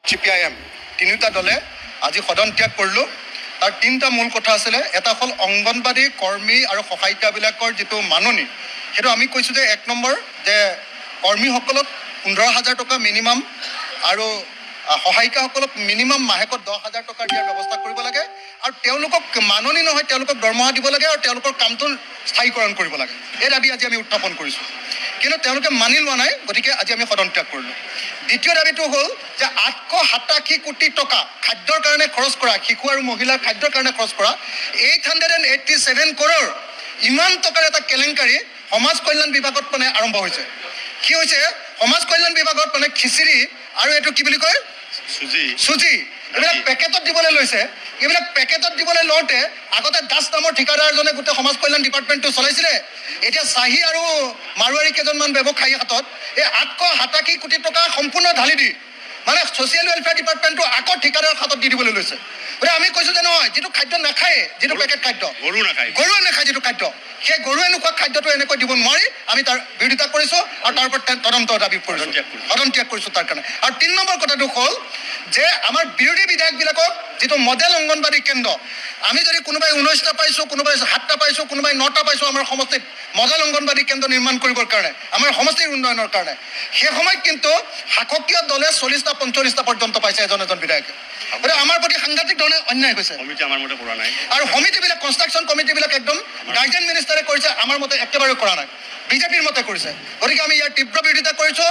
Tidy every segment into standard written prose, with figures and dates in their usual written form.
CPIM তিনিটা দলে আজি সদন ত্যাগ কৰিলোঁ। তাৰ তিনিটা মূল কথা আছিলে। এটা হ'ল অংগনবাদী কৰ্মী আৰু সহায়িকাবিলাকৰ যিটো মাননি, সেইটো আমি কৈছোঁ যে 1 নম্বৰ যে কৰ্মীসকলক 15,000 টকা মিনিমাম আৰু সহায়িকাসকলক মিনিমাম মাহেকত 10,000 টকা দিয়াৰ ব্যৱস্থা কৰিব লাগে আৰু তেওঁলোকক মাননি নহয়, তেওঁলোকক দৰমহা দিব লাগে আৰু তেওঁলোকৰ কামটো স্থায়ীকৰণ কৰিব লাগে। এই দাবী আজি আমি উত্থাপন কৰিছোঁ, কিন্তু তেওঁলোকে মানি লোৱা নাই। গতিকে আজি আমি সদন ত্যাগ কৰিলোঁ। দ্বিতীয় দাবীটো হ'ল যে 887 কোটি টকা খাদ্যৰ কাৰণে খৰচ কৰা, শিশু আৰু মহিলাৰ খাদ্যৰ কাৰণে খৰচ কৰা 887 কৰোৰ ইমান টকাৰ এটা কেলেংকাৰী সমাজ কল্যাণ বিভাগত মানে আৰম্ভ হৈছে। কি হৈছে, সমাজ কল্যাণ বিভাগত মানে খিচিৰি আৰু এইটো কি বুলি কয় চুজি এইবিলাক পেকেটত দিবলৈ লৈছে। এইবিলাক পেকেটত দিবলৈ লওঁতে আগতে দাস নামৰ ঠিকাদাৰজনে গোটেই সমাজ কল্যাণ ডিপাৰ্টমেণ্টটো চলাইছিলে। এতিয়া চাহী আৰু মাৰোৱাৰী কেইজনমান ব্যৱসায়ী হাতত এই 887 কোটি টকা সম্পূৰ্ণ ঢালি দি মানে ছ'চিয়েল ৱেলফেয়াৰ ডিপাৰ্টমেণ্টটো আকৌ ঠিকাদাৰৰ হাতত দি দিবলৈ লৈছে। গতিকে আমি কৈছোঁ যে নহয়, যিটো খাদ্য নাখায়, যিটো পেকেট খাদ্য গৰুৱে নাখায়, যিটো খাদ্য সেই গৰুৱে নোখোৱা খাদ্যটো এনেকৈ দিব নোৱাৰি। আমি তাৰ বিৰোধিতা কৰিছোঁ আৰু তাৰ ওপৰত তদন্ত দাবী কৰিছোঁ, সদন ত্যাগ কৰিছোঁ তাৰ কাৰণে। আৰু 3 নম্বৰ কথাটো হ'ল যে আমাৰ বিৰোধী বিধায়কবিলাকক যিটো মডেল অংগনবাদী কেন্দ্ৰ, আমি যদি কোনোবাই 19টা পাইছোঁ, কোনোবাই 7টা পাইছোঁ, কোনোবাই 9টা পাইছোঁ আমাৰ সমষ্টিত মডেল অংগনবাদী কেন্দ্ৰ নিৰ্মাণ কৰিবৰ কাৰণে, আমাৰ সমষ্টিৰ উন্নয়নৰ কাৰণে, সেই সময়ত কিন্তু শাসকীয় দলে 40টা 45টা পৰ্যন্ত পাইছে এজন বিধায়কে। গতিকে আমাৰ প্ৰতি সাংঘাতিক ধৰণে অন্যায় হৈছে। আমাৰ মতে কৰা নাই আৰু সমিতিবিলাক কনষ্ট্ৰাকশ্যন কমিটিবিলাক একদম গাৰ্জেন মিনিষ্টাৰে কৰিছে, আমাৰ মতে একেবাৰে কৰা নাই, বিজেপিৰ মতে কৰিছে। গতিকে আমি ইয়াৰ তীব্ৰ বিৰোধিতা কৰিছোঁ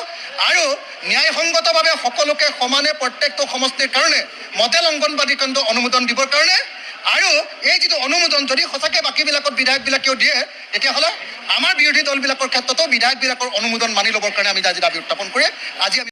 আৰু ন্যায়সংগতভাৱে সকলোকে সমানে প্ৰত্যেকটো সমষ্টিৰ কাৰণে মডেল অংগনবাদী কেন্দ্ৰ অনুমোদন দিবৰ কাৰণে, আৰু এই যিটো অনুমোদন যদি সঁচাকৈ বাকীবিলাকত বিধায়কবিলাকেও দিয়ে, তেতিয়াহ'লে আমাৰ বিৰোধী দলবিলাকৰ ক্ষেত্ৰতো বিধায়কবিলাকৰ অনুমোদন মানি ল'বৰ কাৰণে আমি আজি দাবী উত্থাপন কৰি আজি আমি